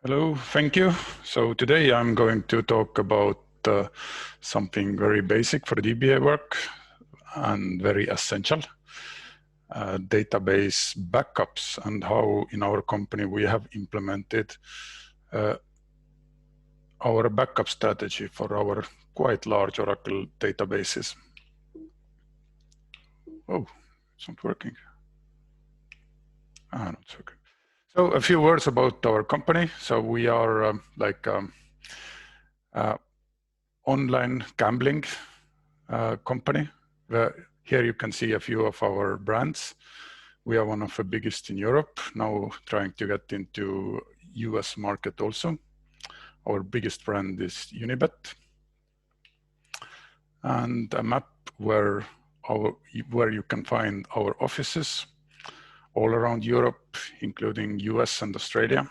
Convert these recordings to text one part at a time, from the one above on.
Hello, thank you. So today I'm going to talk about something very basic for DBA work and very essential, database backups, and how in our company we have implemented our backup strategy for our quite large Oracle databases. Oh, it's not working. No, it's okay. So a few words about our company. So we are online gambling company. Here you can see a few of our brands. We are one of the biggest in Europe, now trying to get into US market also. Our biggest brand is Unibet. And a map where you can find our offices all around Europe, including US and Australia.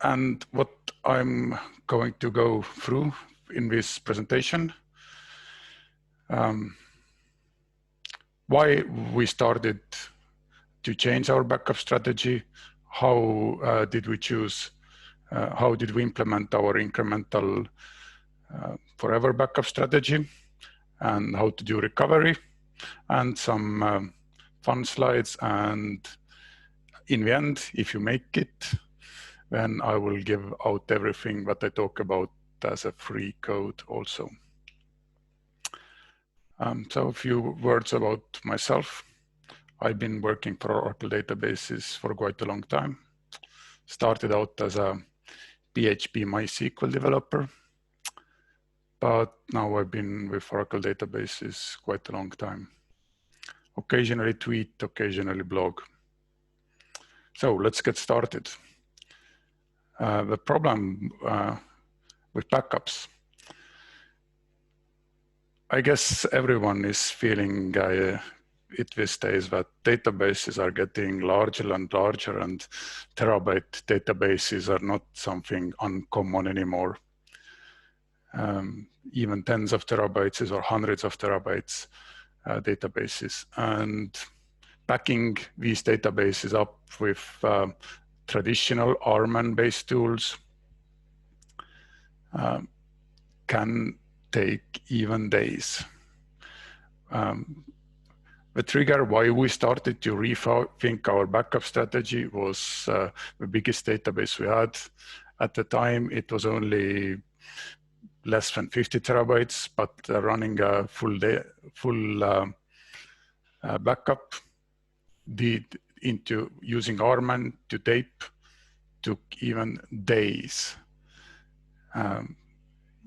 And what I'm going to go through in this presentation, why we started to change our backup strategy, how did we choose, how did we implement our incremental forever backup strategy, and how to do recovery, and some fun slides. And in the end, if you make it, then I will give out everything that I talk about as a free code also. So a few words about myself. I've been working for Oracle databases for quite a long time. Started out as a PHP MySQL developer, but now I've been with Oracle databases quite a long time. Occasionally tweet, occasionally blog. So let's get started. The problem with backups, I guess everyone is feeling it these days that databases are getting larger and larger, and terabyte databases are not something uncommon anymore. Even tens of terabytes or hundreds of terabytes databases, and backing these databases up with traditional RMAN based tools can take even days. The trigger why we started to rethink our backup strategy was the biggest database we had. At the time, it was only less than 50 terabytes, but running a full backup into using RMAN to tape took even days.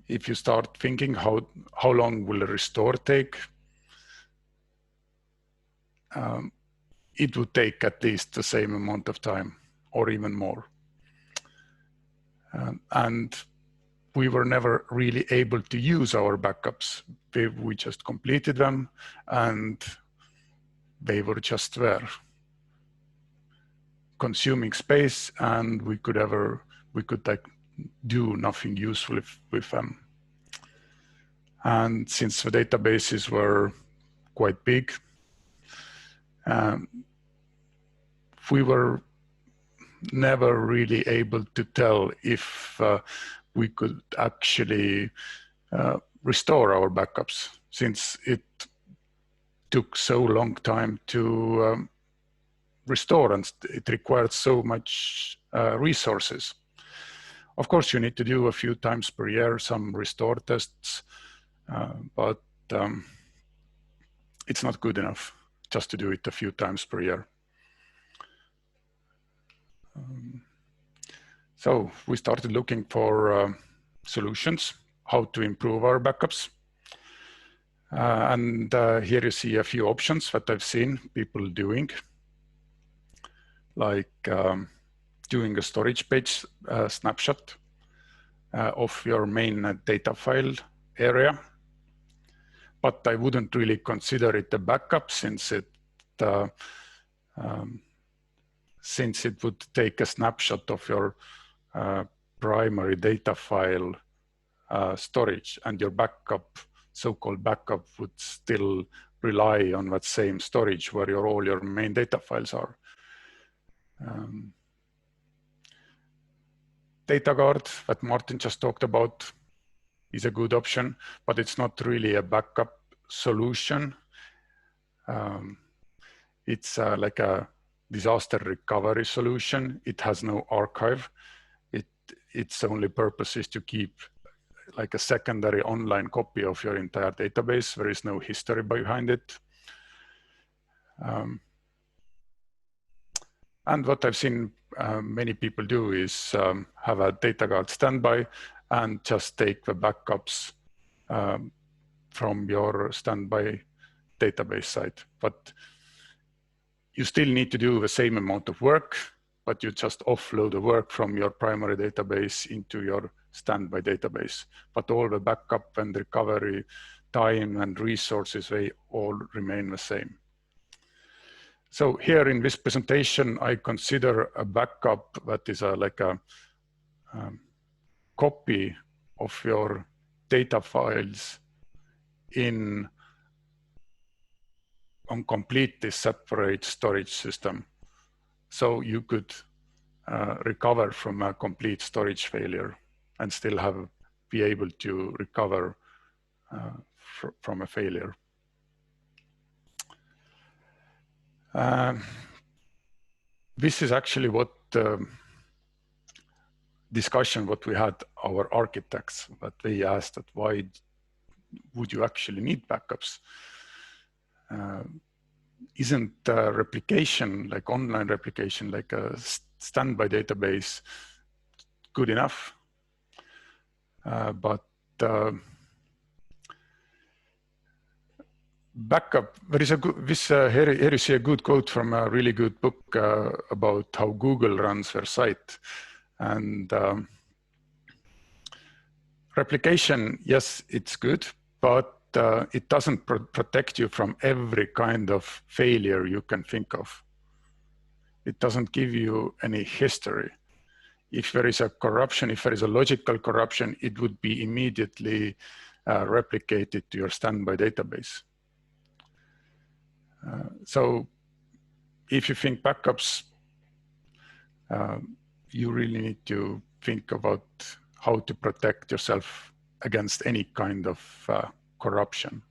If you start thinking how long will a restore take, it would take at least the same amount of time or even more. And we were never really able to use our backups. We just completed them and they were just there, consuming space, and we could like do nothing useful with them. And since the databases were quite big, we were never really able to tell if we could actually restore our backups, since it took so long time to restore, and it required so much resources. Of course, you need to do a few times per year some restore tests, but it's not good enough just to do it a few times per year. So we started looking for solutions, how to improve our backups. And here you see a few options that I've seen people doing, like doing a storage page snapshot of your main data file area. But I wouldn't really consider it a backup, since it would take a snapshot of your primary data file storage, and your backup, so-called backup, would still rely on that same storage where all your main data files are. Data guard that Martin just talked about is a good option, but it's not really a backup solution. It's like a disaster recovery solution. It has no archive. Its only purpose is to keep like a secondary online copy of your entire database. There is no history behind it. And what I've seen many people do is have a data guard standby and just take the backups from your standby database side. But you still need to do the same amount of work, but you just offload the work from your primary database into your standby database. But all the backup and recovery time and resources, they all remain the same. So here in this presentation, I consider a backup that is like a copy of your data files on completely separate storage system. So you could recover from a complete storage failure and still be able to recover from a failure. This is actually what discussion what we had our architects, that they asked that why would you actually need backups? Isn't replication, like online replication, like a standby database, good enough? But backup, there is a good, here you see a good quote from a really good book about how Google runs their site. And replication, yes, it's good, but it doesn't protect you from every kind of failure you can think of. It doesn't give you any history. If there is a corruption, if there is a logical corruption, it would be immediately replicated to your standby database. So if you think backups, you really need to think about how to protect yourself against any kind of corruption.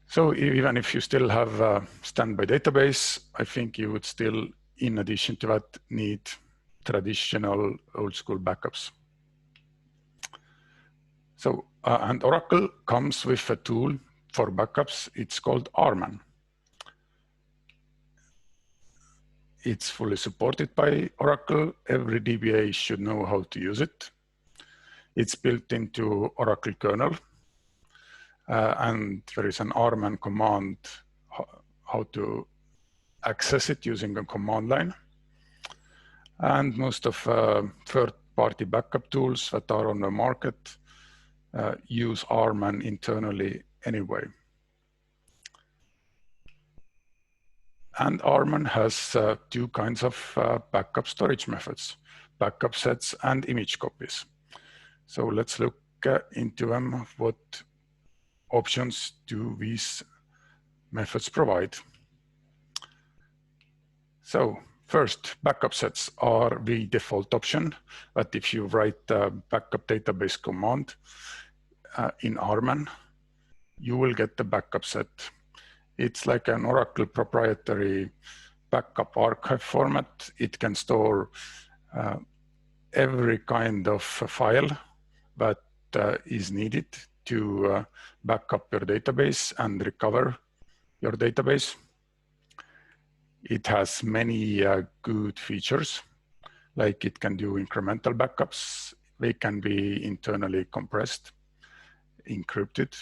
So even if you still have a standby database, I think you would still, in addition to that, need traditional old school backups. So, and Oracle comes with a tool for backups. It's called RMAN. It's fully supported by Oracle. Every DBA should know how to use it. It's built into Oracle kernel. And there is an RMAN command how to access it using a command line. And most of third-party backup tools that are on the market use RMAN internally anyway. And RMAN has two kinds of backup storage methods, backup sets and image copies. So let's look into them. What options do these methods provide? So first, backup sets are the default option, but if you write a backup database command in RMAN, you will get the backup set. It's like an Oracle proprietary backup archive format. It can store every kind of file that is needed to back up your database and recover your database. It has many good features, like it can do incremental backups. They can be internally compressed, encrypted.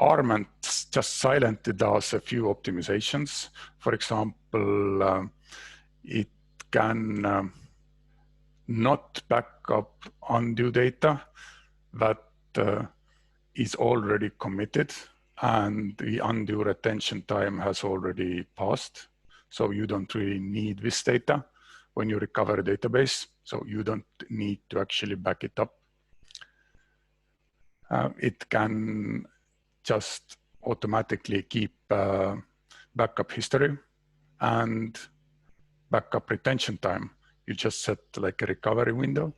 RMAN just silently does a few optimizations. For example, it can not back up undue data that is already committed and the undue retention time has already passed. So you don't really need this data when you recover a database. So you don't need to actually back it up. It can just automatically keep backup history and backup retention time. You just set like a recovery window,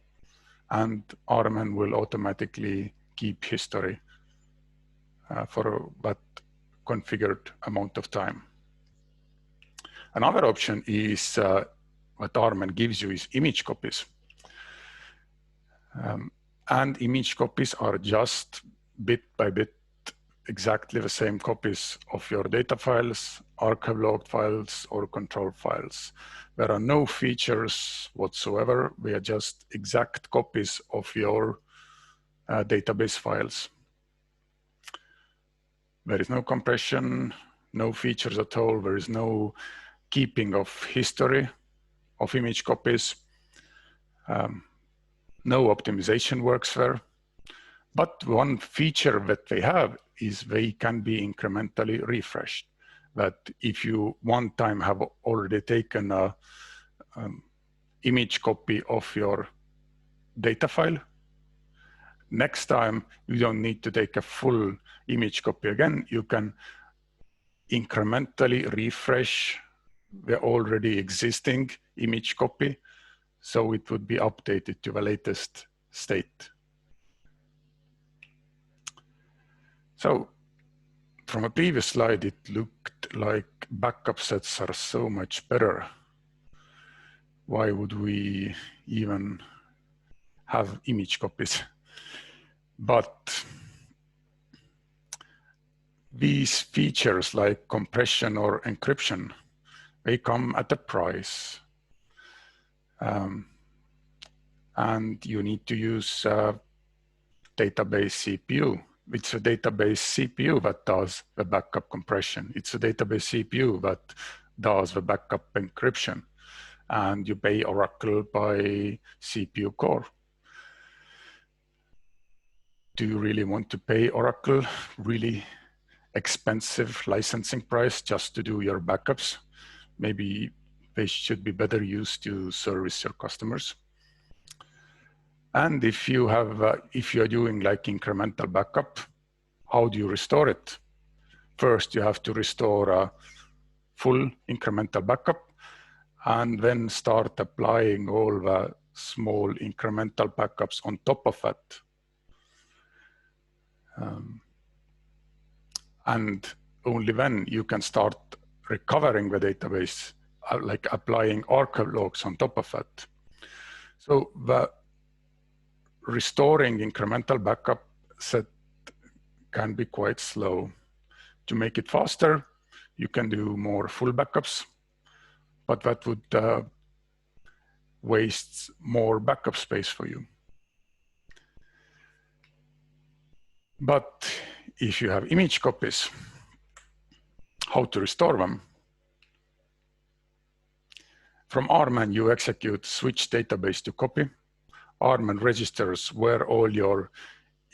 and RMAN will automatically keep history for that configured amount of time. Another option is what RMAN gives you is image copies. And image copies are just bit by bit exactly the same copies of your data files, archive log files, or control files. There are no features whatsoever. They are just exact copies of your database files. There is no compression, no features at all. There is no keeping of history of image copies. No optimization works there. But one feature that they have is they can be incrementally refreshed. That if you one time have already taken a image copy of your data file, next time you don't need to take a full image copy again. You can incrementally refresh the already existing image copy, so it would be updated to the latest state. So from a previous slide, it looked like backup sets are so much better. Why would we even have image copies? But these features like compression or encryption, they come at a price. And you need to use database CPU. It's a database CPU that does the backup compression. It's a database CPU that does the backup encryption. And you pay Oracle by CPU core. Do you really want to pay Oracle really expensive licensing price just to do your backups? Maybe they should be better used to service your customers. And if you have, if you're doing like incremental backup, how do you restore it? First, you have to restore a full incremental backup, and then start applying all the small incremental backups on top of that. And only then you can start recovering the database, like applying archive logs on top of that. So the restoring incremental backup set can be quite slow. To make it faster, you can do more full backups, but that would waste more backup space for you. But if you have image copies, how to restore them? From RMAN, you execute switch database to copy. RMAN registers where all your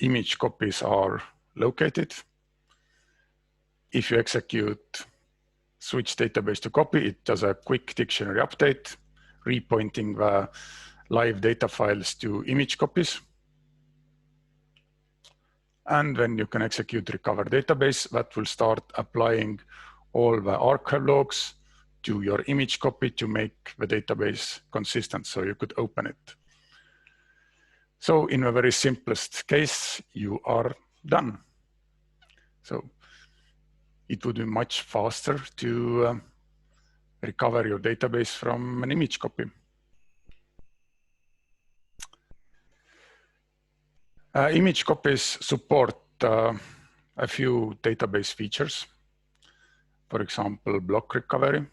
image copies are located. If you execute switch database to copy, it does a quick dictionary update, repointing the live data files to image copies. And then you can execute recover database that will start applying all the archive logs to your image copy to make the database consistent so you could open it. So in a very simplest case, you are done. So it would be much faster to recover your database from an image copy. Image copies support a few database features. For example, block recovery.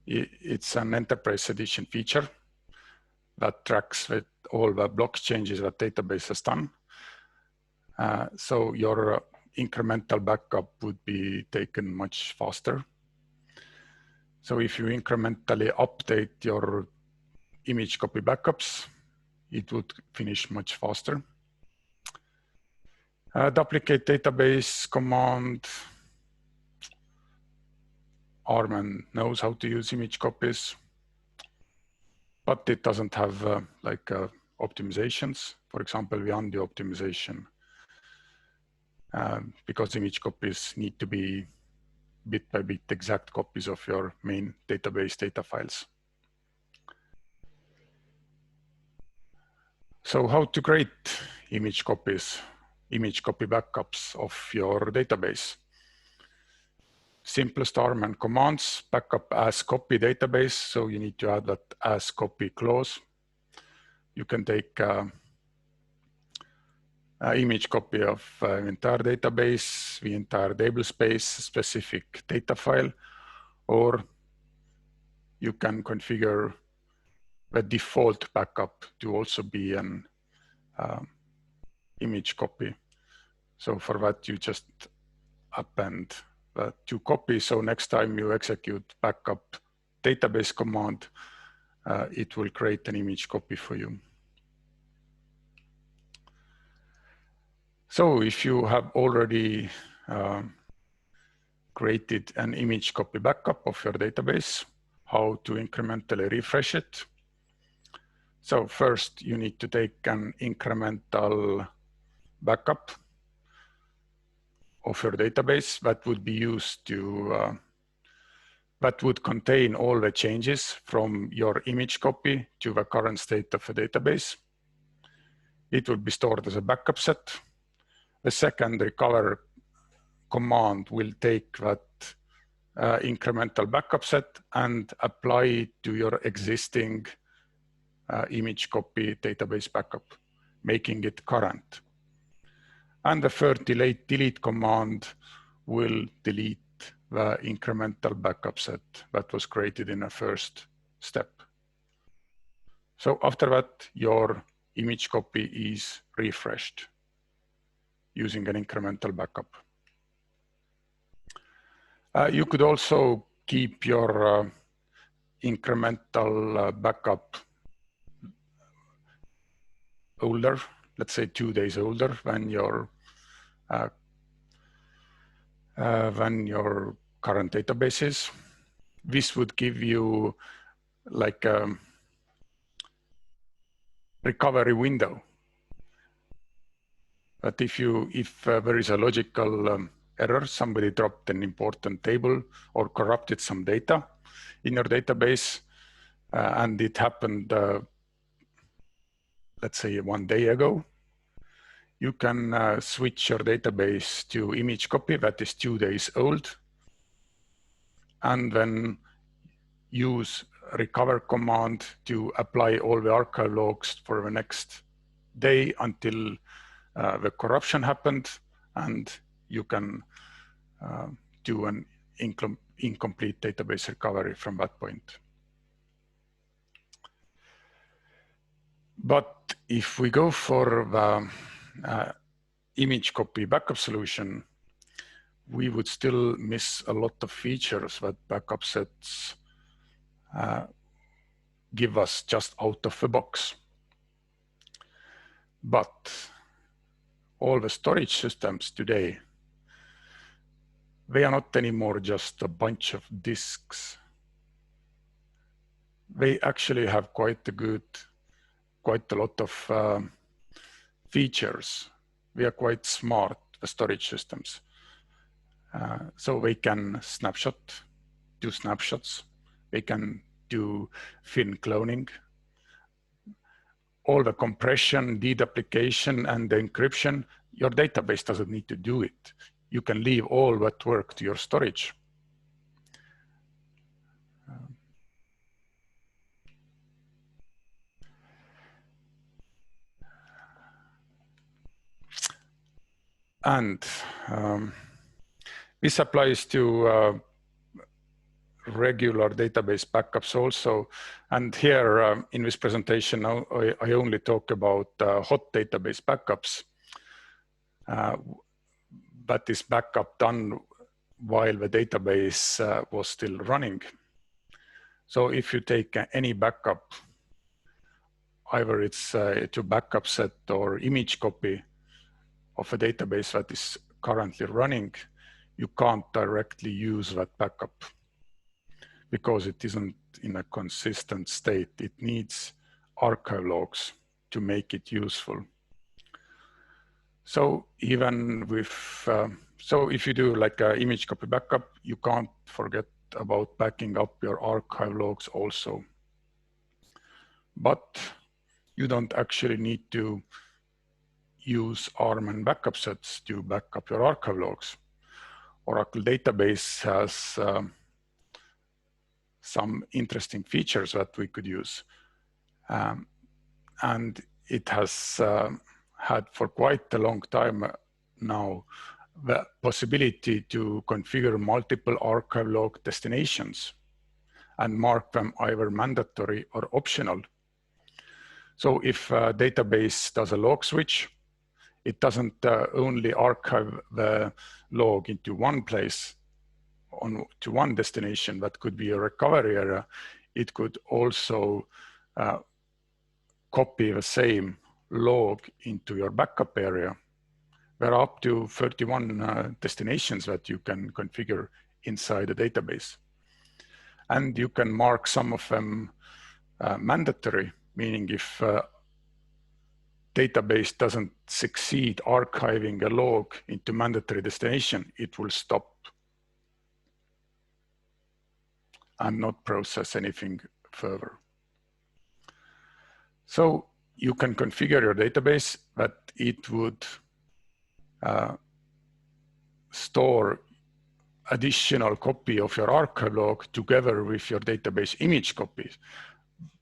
It's an enterprise edition feature that tracks with all the block changes that database has done. So your incremental backup would be taken much faster. So if you incrementally update your image copy backups, it would finish much faster. Duplicate database command. RMAN knows how to use image copies, but it doesn't have optimizations. For example, the undo optimization. because image copies need to be bit by bit exact copies of your main database data files. So how to create image copies, image copy backups of your database? Simplest RMAN commands, backup as copy database. So you need to add that as copy clause. You can take an image copy of entire database, the entire table space, specific data file, or you can configure the default backup to also be an image copy. So for that, you just append the 2 copies. So next time you execute backup database command, it will create an image copy for you. So if you have already created an image copy backup of your database, how to incrementally refresh it? So first you need to take an incremental backup of your database that would be used to, that would contain all the changes from your image copy to the current state of the database. It will be stored as a backup set. The second recover command will take that incremental backup set and apply it to your existing image copy database backup, making it current. And the third delete command will delete the incremental backup set that was created in the first step. So after that, your image copy is refreshed using an incremental backup. You could also keep your incremental backup older, let's say 2 days older than your current database is. This would give you like a recovery window. But if there is a logical error, somebody dropped an important table or corrupted some data in your database, and it happened, let's say 1 day ago, you can switch your database to image copy that is 2 days old, and then use recover command to apply all the archive logs for the next day until the corruption happened, and you can do an incomplete database recovery from that point. But if we go for the image copy backup solution, we would still miss a lot of features that backup sets give us just out of the box. But all the storage systems today, they are not anymore just a bunch of disks. They actually have quite a lot of features. They are quite smart, the storage systems. So they can do snapshots. They can do thin cloning. All the compression, deduplication, and the encryption, your database doesn't need to do it. You can leave all that work to your storage. And this applies to regular database backups also. And here in this presentation, I only talk about hot database backups. But this backup done while the database was still running. So if you take any backup, either it's to backup set or image copy of a database that is currently running, you can't directly use that backup because it isn't in a consistent state. It needs archive logs to make it useful. So even with, so if you do like an image copy backup, you can't forget about backing up your archive logs also. But you don't actually need to use RMAN backup sets to back up your archive logs. Oracle database has some interesting features that we could use. And it has had for quite a long time now the possibility to configure multiple archive log destinations and mark them either mandatory or optional. So if a database does a log switch, it doesn't only archive the log into one place to one destination that could be a recovery area. It could also copy the same log into your backup area. There are up to 31 destinations that you can configure inside the database. And you can mark some of them mandatory, meaning if database doesn't succeed archiving a log into mandatory destination, it will stop and not process anything further. So you can configure your database that it would store additional copy of your archive log together with your database image copies,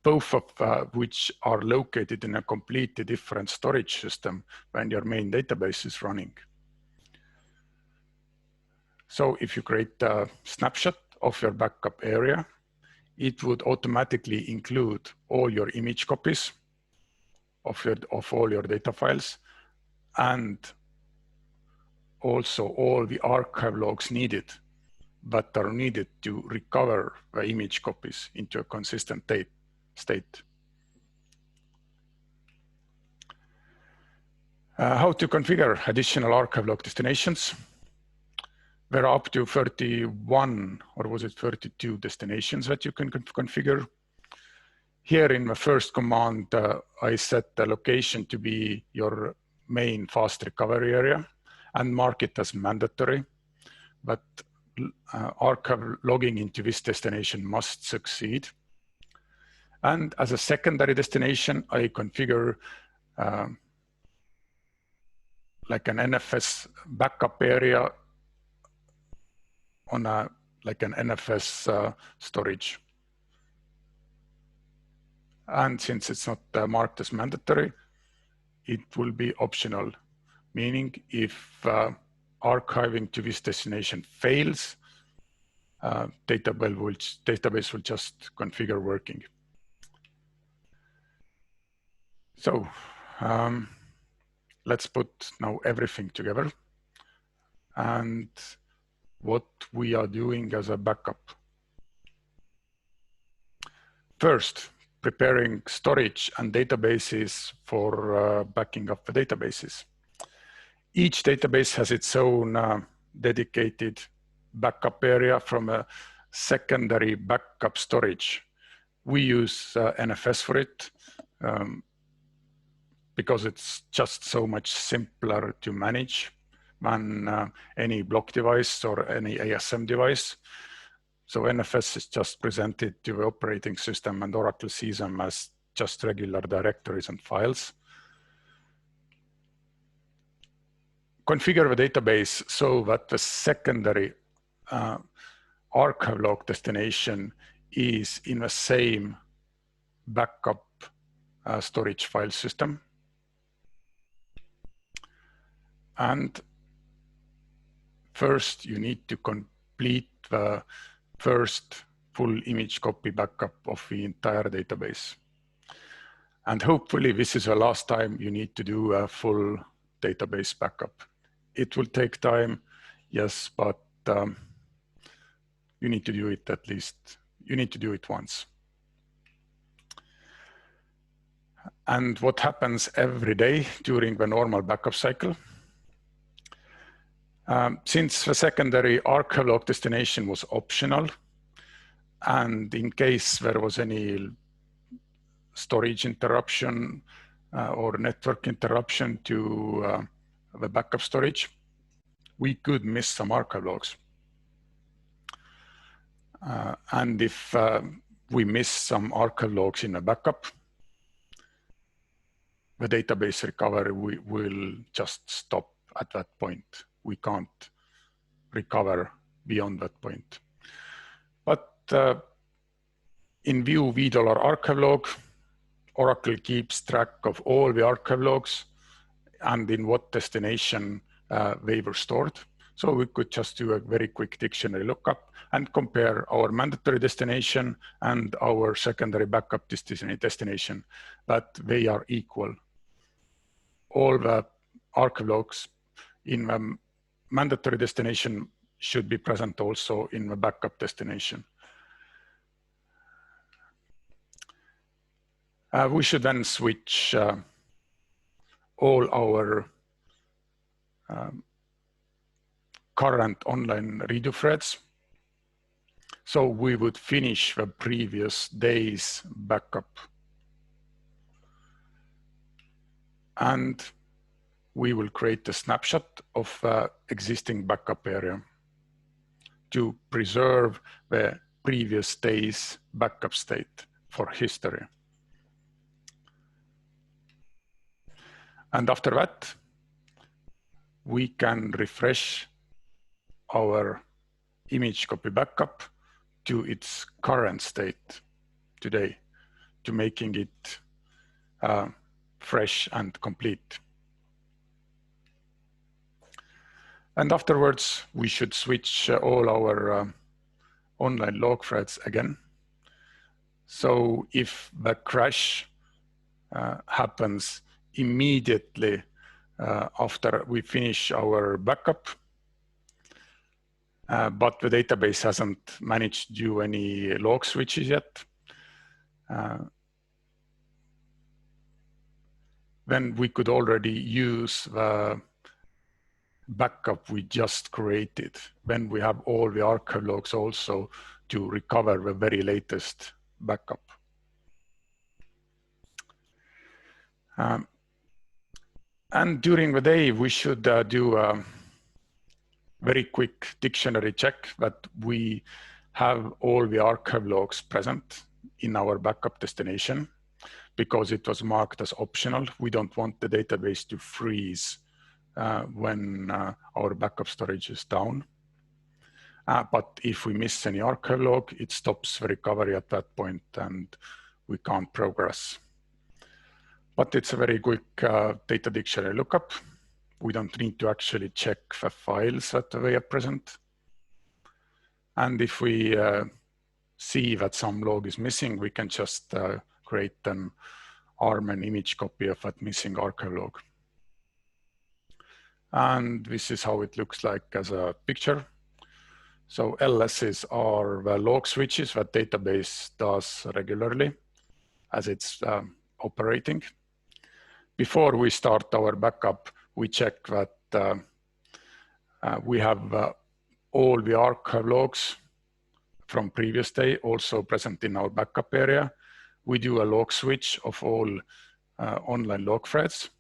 both of which are located in a completely different storage system when your main database is running. So if you create a snapshot of your backup area, it would automatically include all your image copies of all your data files, and also all the archive logs needed that are needed to recover the image copies into a consistent state. How to configure additional archive log destinations? There are up to 31, or was it 32 destinations that you can configure. Here in the first command, I set the location to be your main fast recovery area and mark it as mandatory, but archive logging into this destination must succeed. And as a secondary destination, I configure like an NFS backup area on like an NFS storage. And since it's not marked as mandatory, it will be optional, meaning if archiving to this destination fails, database will just configure working. So let's put now everything together and what we are doing as a backup. First, preparing storage and databases for backing up the databases. Each database has its own dedicated backup area from a secondary backup storage. We use NFS for it because it's just so much simpler to manage than any block device or any ASM device. So NFS is just presented to the operating system, and Oracle sees them as just regular directories and files. Configure the database so that the secondary archive log destination is in the same backup storage file system. And first, you need to complete the first full image copy backup of the entire database. And hopefully this is the last time you need to do a full database backup. It will take time, yes, but you need to do it at least. You need to do it once. And what happens every day during the normal backup cycle? Since the secondary archive log destination was optional, and in case there was any storage interruption or network interruption to the backup storage, we could miss some archive logs. And if we miss some archive logs in a backup, the database recovery will just stop at that point. We can't recover beyond that point. But in view $V archive log, Oracle keeps track of all the archive logs and in what destination they were stored. So we could just do a very quick dictionary lookup and compare our mandatory destination and our secondary backup destination, that they are equal. All the archive logs in the mandatory destination should be present also in the backup destination. We should then switch all our current online redo threads. So we would finish the previous day's backup. And we will create a snapshot of the existing backup area to preserve the previous day's backup state for history. And after that, we can refresh our image copy backup to its current state today, to making it fresh and complete. And afterwards, we should switch all our online log threads again. So if the crash happens immediately after we finish our backup, but the database hasn't managed to do any log switches yet, then we could already use the backup we just created when we have all the archive logs also to recover the very latest backup. And during the day, we should do a very quick dictionary check that we have all the archive logs present in our backup destination, because it was marked as optional. We don't want the database to freeze when our backup storage is down. But if we miss any archive log, it stops the recovery at that point and we can't progress. But it's a very quick data dictionary lookup. We don't need to actually check the files that they are present. And if we see that some log is missing, we can just create an RMAN image copy of that missing archive log. And this is how it looks like as a picture. So LSs are the log switches that database does regularly as it's operating. Before we start our backup, we check that we have all the archive logs from previous day also present in our backup area. We do a log switch of all online log threads.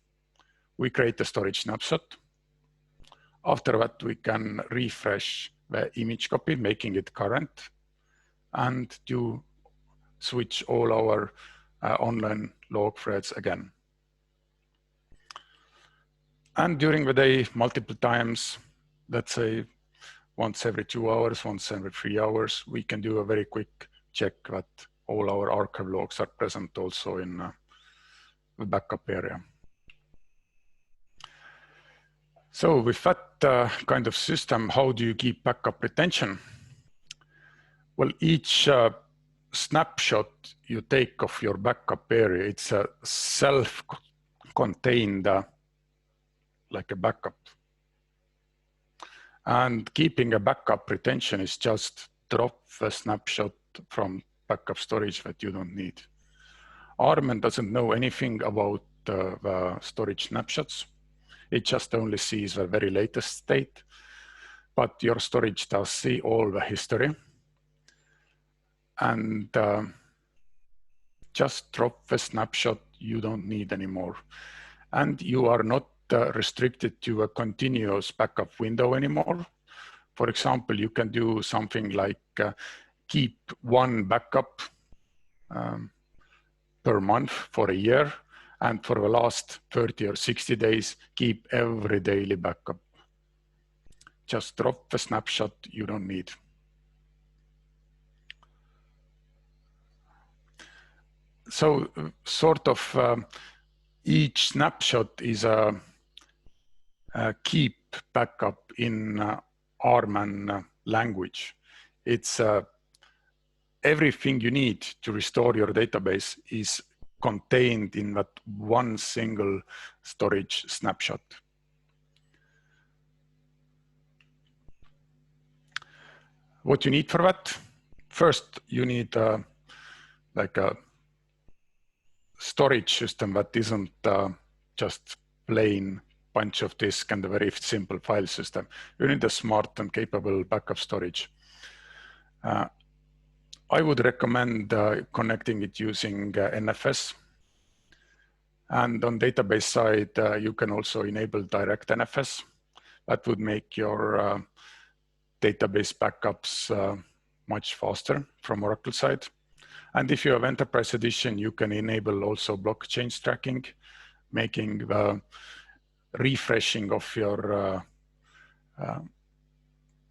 We create a storage snapshot. After that, we can refresh the image copy, making it current, and do switch all our online log threads again. And during the day, multiple times, let's say once every 2 hours, once every 3 hours, we can do a very quick check that all our archive logs are present also in the backup area. So with that kind of system, how do you keep backup retention? Well, each snapshot you take of your backup area, it's a self-contained like a backup. And keeping a backup retention is just drop the snapshot from backup storage that you don't need. RMAN doesn't know anything about the storage snapshots. It just only sees the very latest state, but your storage does see all the history. And just drop the snapshot you don't need anymore. And you are not restricted to a continuous backup window anymore. For example, you can do something like keep one backup per month for a year, and for the last 30 or 60 days, keep every daily backup. Just drop the snapshot you don't need. So sort of each snapshot is a keep backup in RMAN language. It's everything you need to restore your database is contained in that one single storage snapshot. What you need for that? First, you need like a storage system that isn't just plain bunch of disk and a very simple file system. You need a smart and capable backup storage. I would recommend connecting it using NFS. And on database side, you can also enable direct NFS. That would make your database backups much faster from Oracle side. And if you have Enterprise Edition, you can enable also block change tracking, making the refreshing of your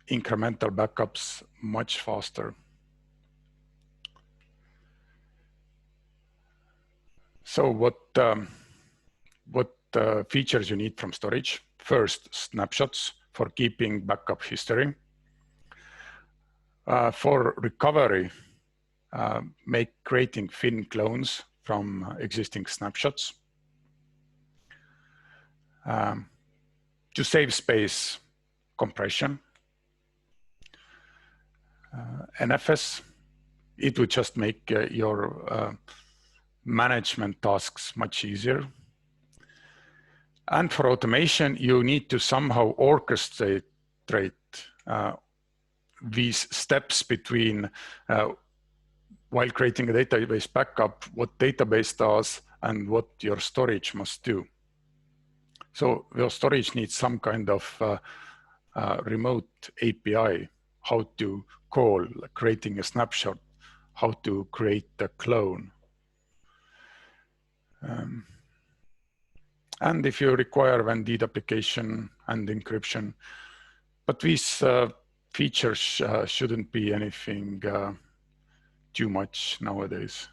incremental backups much faster. So what features you need from storage? First, snapshots for keeping backup history. For recovery, creating thin clones from existing snapshots. To save space, compression. NFS, it would just make your management tasks much easier. And for automation, you need to somehow orchestrate these steps between while creating a database backup, what database does and what your storage must do. So your storage needs some kind of remote API, how to call, creating a snapshot, how to create a clone. And if you require vended application and encryption, but these features shouldn't be anything too much nowadays,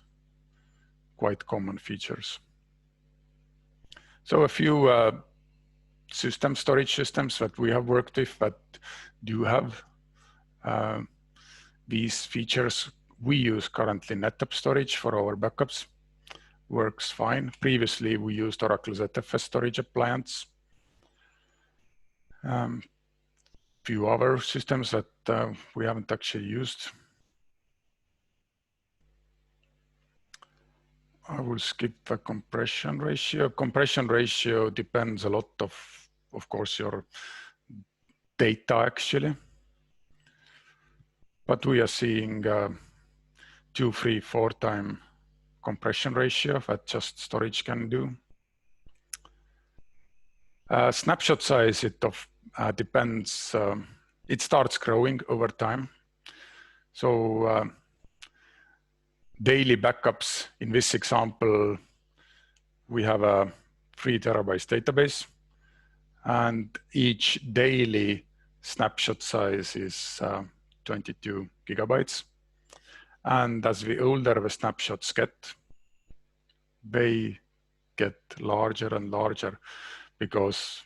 quite common features. So a few storage systems that we have worked with that do have these features. We use currently Netapp storage for our backups. Works fine. Previously, we used Oracle ZFS Storage Appliance. Few other systems that we haven't actually used. I will skip the compression ratio. Compression ratio depends a lot of course, your data actually. But we are seeing 2, 3, 4 time compression ratio that just storage can do. Snapshot size, it depends. It starts growing over time. So daily backups, in this example, we have a 3 terabytes database, and each daily snapshot size is 22 gigabytes. And as the older the snapshots get, they get larger and larger because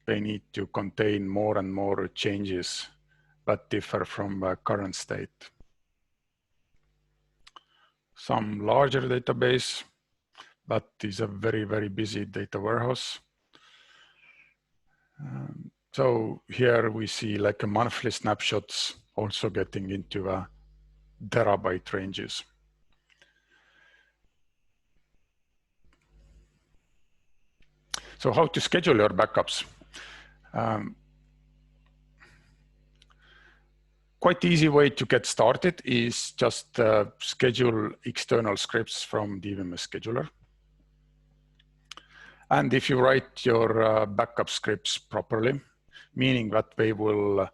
they need to contain more and more changes that differ from the current state. Some larger database, but is a very, very busy data warehouse. So here we see like a monthly snapshots also getting into a terabyte ranges. So how to schedule your backups? Quite easy way to get started is just schedule external scripts from the VMS scheduler. And if you write your backup scripts properly, meaning that they will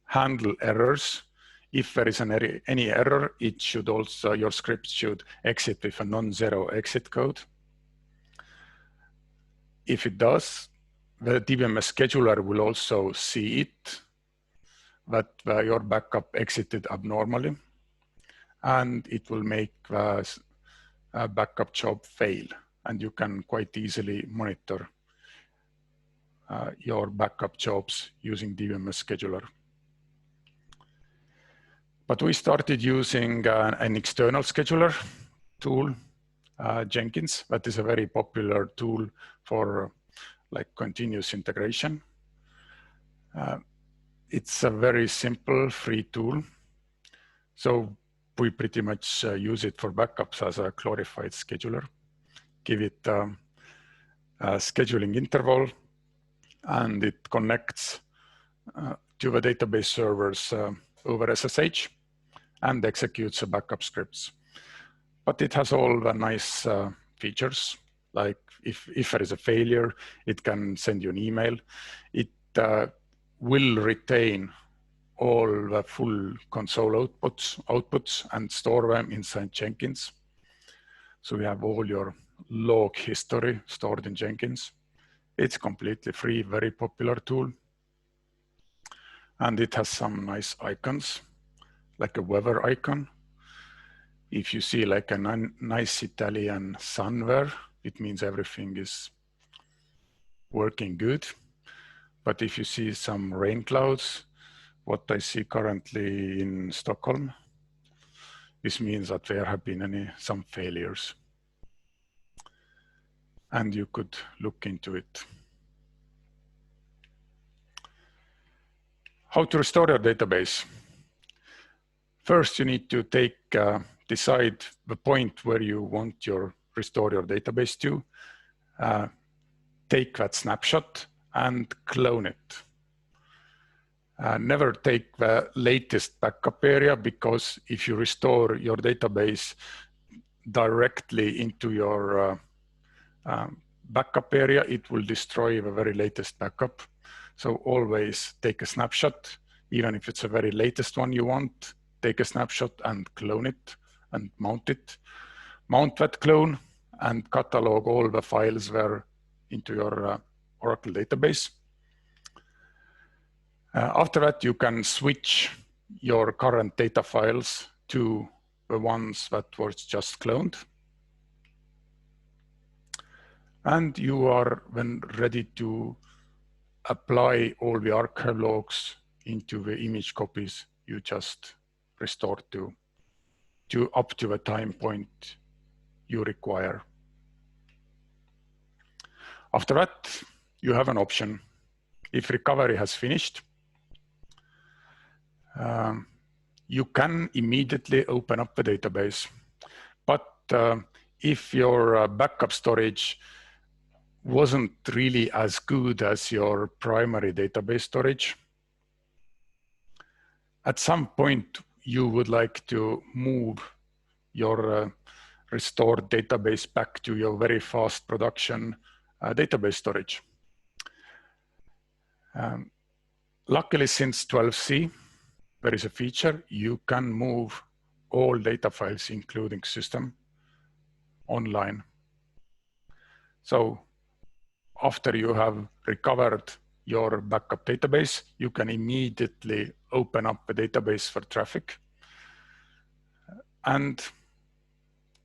handle errors. If there is any error, it should also, your script should exit with a non-zero exit code. If it does, the DBMS scheduler will also see it, that your backup exited abnormally, and it will make the backup job fail. And you can quite easily monitor your backup jobs using DBMS scheduler. But we started using an external scheduler tool, Jenkins. That is a very popular tool for like continuous integration. It's a very simple free tool. So we pretty much use it for backups as a glorified scheduler. Give it a scheduling interval, and it connects to the database servers over SSH and executes the backup scripts. But it has all the nice features, like if there is a failure, it can send you an email. It will retain all the full console outputs and store them inside Jenkins. So we have all your log history stored in Jenkins. It's completely free, very popular tool. And it has some nice icons, like a weather icon. If you see like a nice Italian sun there, it means everything is working good. But if you see some rain clouds, what I see currently in Stockholm, this means that there have been some failures. And you could look into it. How to restore your database? First, you need to decide the point where you want to restore your database to. Take that snapshot and clone it. Never take the latest backup area, because if you restore your database directly into your backup area, it will destroy the very latest backup. So always take a snapshot, even if it's the very latest one you want. Take a snapshot and clone it and mount it. Mount that clone and catalog all the files there into your Oracle database. After that, you can switch your current data files to the ones that were just cloned. And you are then ready to apply all the archive logs into the image copies you just restored to up to the time point you require. After that, you have an option. If recovery has finished, you can immediately open up the database. But if your backup storage wasn't really as good as your primary database storage, at some point you would like to move your restored database back to your very fast production database storage. Luckily, since 12c, there is a feature you can move all data files, including system, online. So after you have recovered your backup database, you can immediately open up the database for traffic. And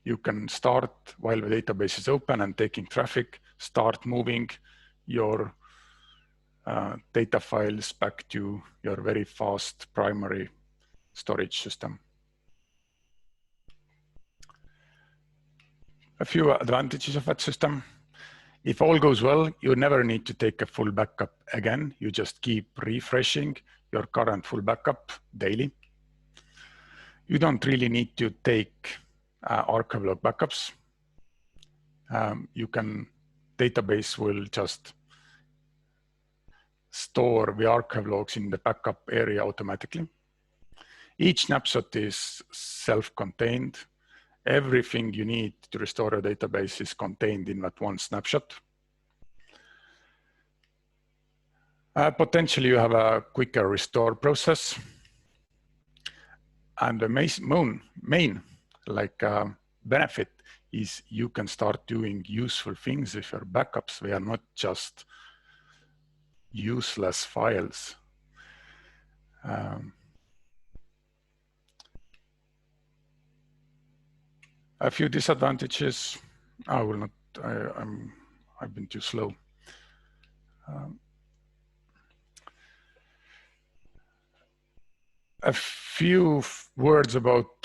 you can start, while the database is open and taking traffic, start moving your data files back to your very fast primary storage system. A few advantages of that system. If all goes well, you never need to take a full backup again. You just keep refreshing your current full backup daily. You don't really need to take archive log backups. Database will just store the archive logs in the backup area automatically. Each snapshot is self-contained. Everything you need to restore a database is contained in that one snapshot. Potentially, you have a quicker restore process. And the main benefit is you can start doing useful things with your backups. They are not just useless files. A few disadvantages. I will not. I've been too slow. A few words about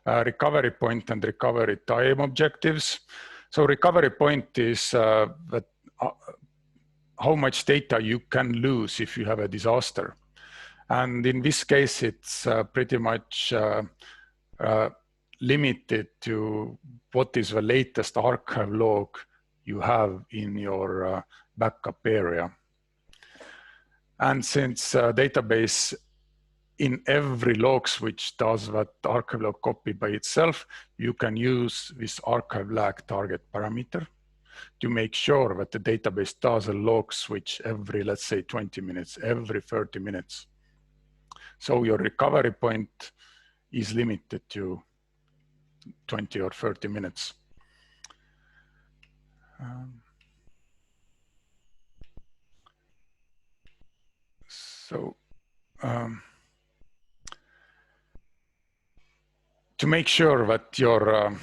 recovery point and recovery time objectives. So recovery point is that how much data you can lose if you have a disaster. And in this case, it's pretty much limited to what is the latest archive log you have in your backup area. And since database in every log switch does that archive log copy by itself, you can use this archive lag target parameter to make sure that the database does a log switch every, let's say, 20 minutes, every 30 minutes. So your recovery point is limited to 20 or 30 minutes. To make sure that your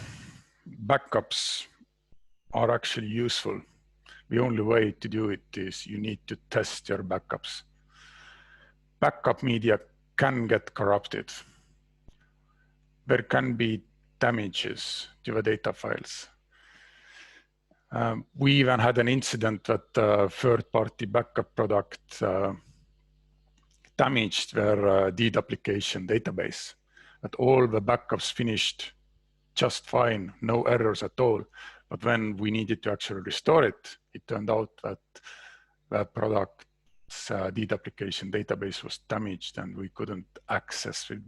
backups are actually useful, the only way to do it is you need to test your backups. Backup media can get corrupted. There can be damages to the data files. We even had an incident that a third-party backup product damaged their deed application database. That all the backups finished just fine, no errors at all. But when we needed to actually restore it, it turned out that the product's deed application database was damaged and we couldn't access the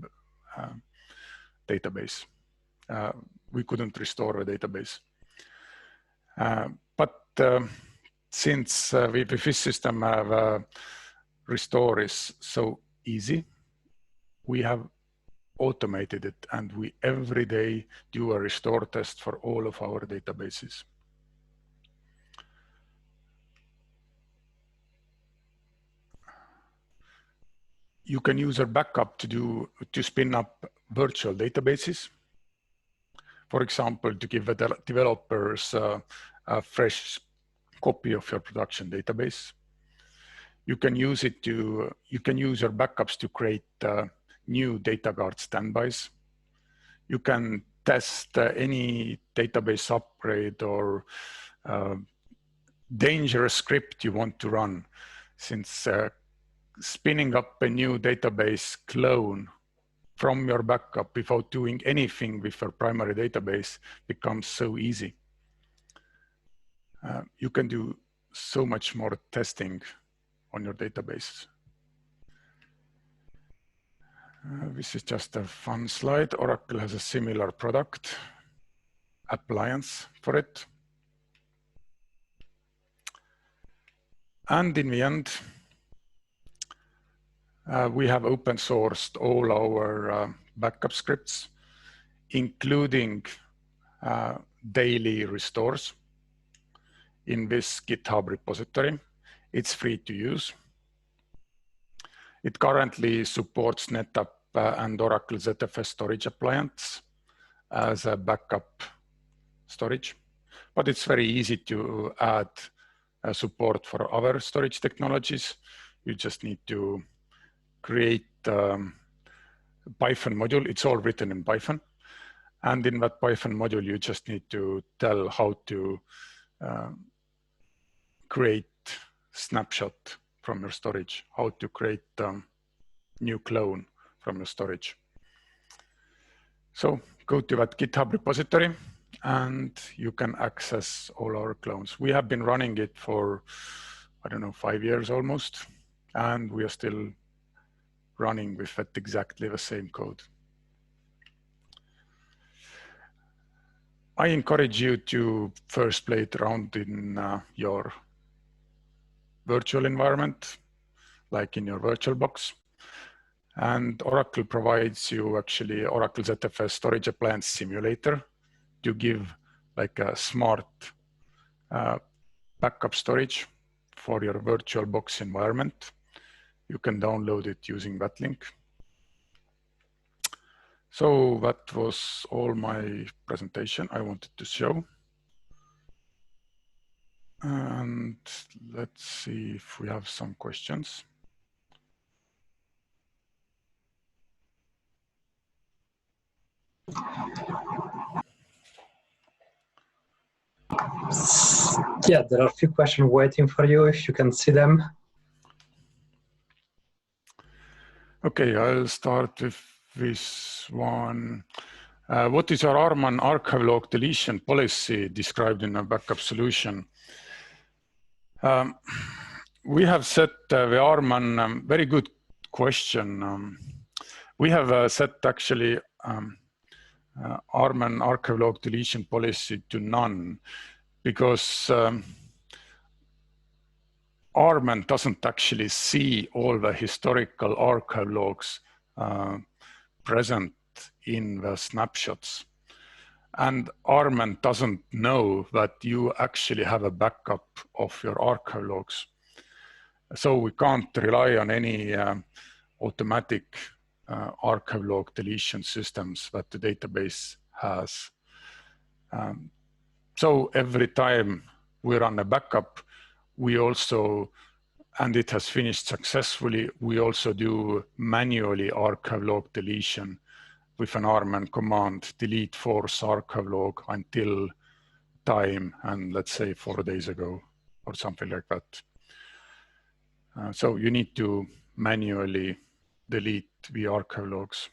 database. We couldn't restore the database. But since with this system, restore is so easy, we have automated it, and we every day do a restore test for all of our databases. You can use a backup to spin up virtual databases. For example, to give the developers a fresh copy of your production database. You can use it to, you can use your backups to create new data guard standbys. You can test any database upgrade or dangerous script you want to run, since spinning up a new database clone from your backup without doing anything with your primary database becomes so easy. You can do so much more testing on your database. This is just a fun slide. Oracle has a similar product, appliance for it. And in the end, we have open sourced all our backup scripts, including daily restores in this GitHub repository. It's free to use. It currently supports Netapp and Oracle ZFS Storage Appliance as a backup storage, but it's very easy to add support for other storage technologies. You just need to create a Python module. It's all written in Python. And in that Python module, you just need to tell how to create snapshot from your storage, how to create new clone from your storage. So go to that GitHub repository and you can access all our clones. We have been running it for, I don't know, 5 years almost, and we are still running with it exactly the same code. I encourage you to first play it around in your virtual environment, like in your VirtualBox. And Oracle provides you actually Oracle ZFS Storage Appliance Simulator to give like a smart backup storage for your VirtualBox environment. You can download it using that link. So that was all my presentation I wanted to show. And let's see if we have some questions. Yeah, there are a few questions waiting for you if you can see them. Okay, I'll start with this one. What is your RMAN archive log deletion policy described in a backup solution? We have set the RMAN, very good question. We have set actually RMAN archive log deletion policy to none because RMAN doesn't actually see all the historical archive logs present in the snapshots. And RMAN doesn't know that you actually have a backup of your archive logs. So we can't rely on any automatic archive log deletion systems that the database has. So every time we run a backup, we also, and it has finished successfully, we also do manually archive log deletion with an RMAN command, delete force archive log until time, and let's say 4 days ago or something like that. So you need to manually delete the archive logs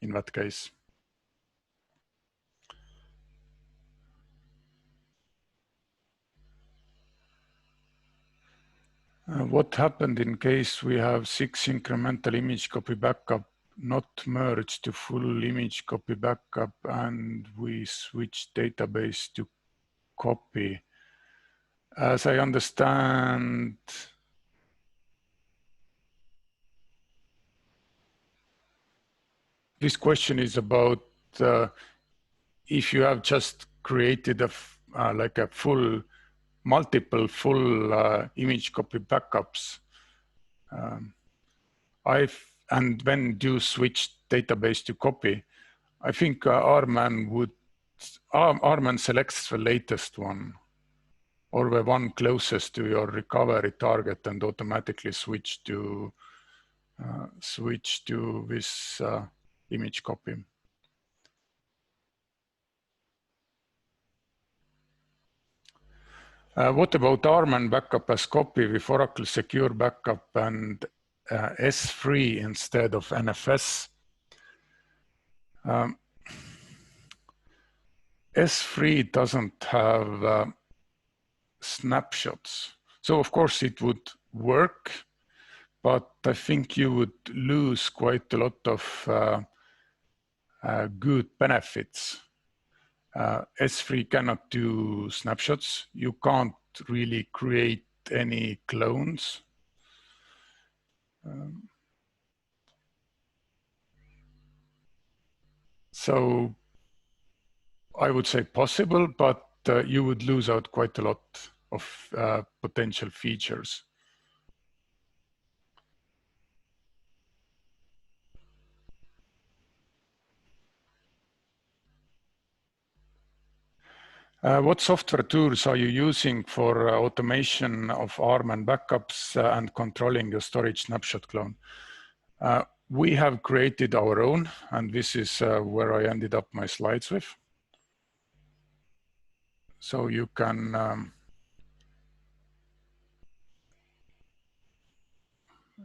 in that case. What happened in case we have 6 incremental image copy backup not merged to full image copy backup and we switch database to copy? As I understand, this question is about if you have just created a like a multiple full image copy backups, and when you switch database to copy, I think RMAN selects the latest one or the one closest to your recovery target and automatically switch to this image copy. What about RMAN backup as copy with Oracle Secure Backup and S3 instead of NFS? S3 doesn't have snapshots. So of course it would work, but I think you would lose quite a lot of good benefits. S3 cannot do snapshots. You can't really create any clones. So I would say possible, but you would lose out quite a lot of potential features. What software tools are you using for automation of RMAN backups and controlling your storage snapshot clone? We have created our own, and this is where I ended up my slides with. So you can,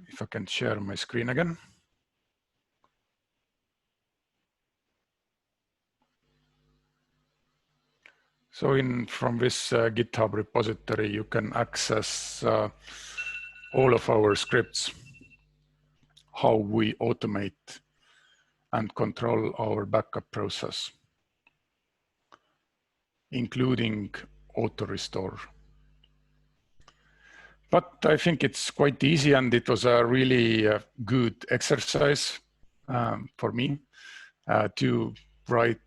if I can share my screen again. So from this GitHub repository, you can access all of our scripts, how we automate and control our backup process. including auto restore. But I think it's quite easy, and it was a really good exercise for me to write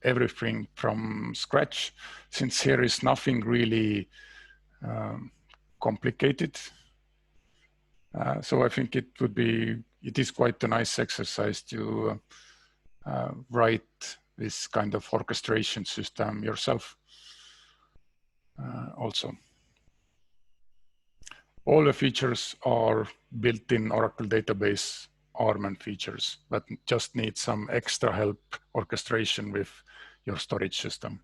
everything from scratch, since here is nothing really complicated. So I think it is quite a nice exercise to write this kind of orchestration system yourself also. All the features are built-in Oracle database RMAN features, but just need some extra help orchestration with your storage system.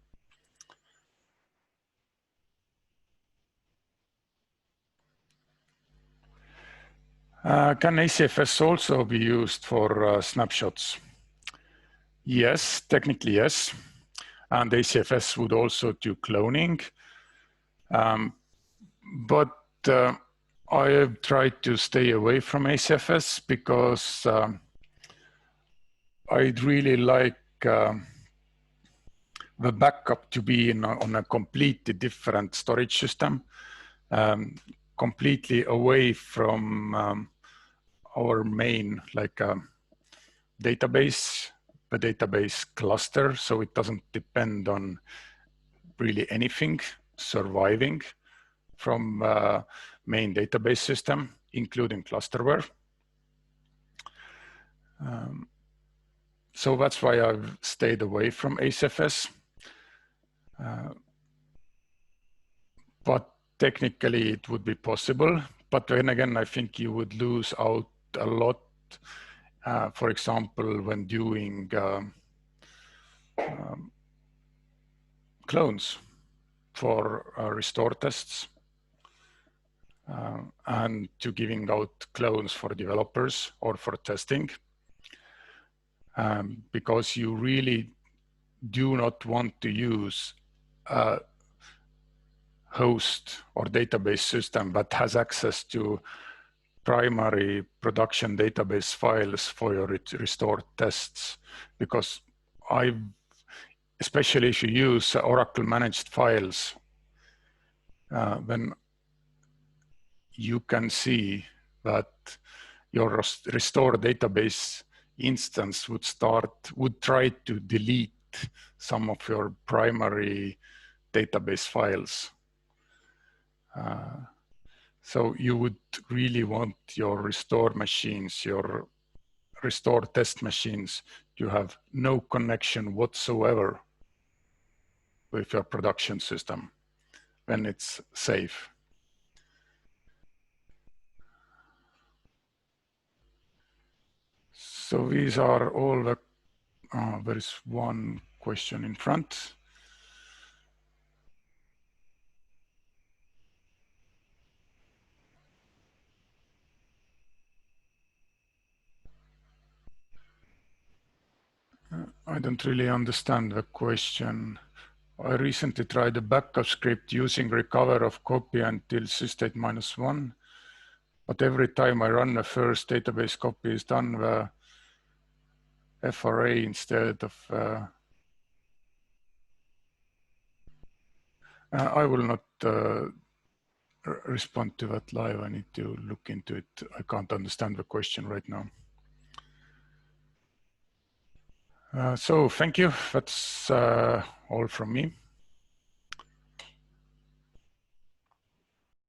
Can ACFS also be used for snapshots? Yes, technically yes. And ACFS would also do cloning. But I have tried to stay away from ACFS because I'd really like the backup to be on a completely different storage system, completely away from our main database, the database cluster, so it doesn't depend on really anything surviving from main database system, including clusterware. So that's why I've stayed away from ACFS. But technically it would be possible. But then again, I think you would lose out a lot, for example, when doing clones for restore tests and to giving out clones for developers or for testing, because you really do not want to use a host or database system that has access to primary production database files for your restore tests, because especially if you use Oracle managed files, then you can see that your restore database instance would try to delete some of your primary database files. So you would really want your restore machines, your restore test machines, to have no connection whatsoever with your production system when it's safe. So these are all the, there is one question in front. I don't really understand the question. I recently tried a backup script using recover of copy until sysdate -1, but every time I run the first database copy is done the FRA instead of. I will not respond to that live. I need to look into it. I can't understand the question right now. So thank you. That's all from me.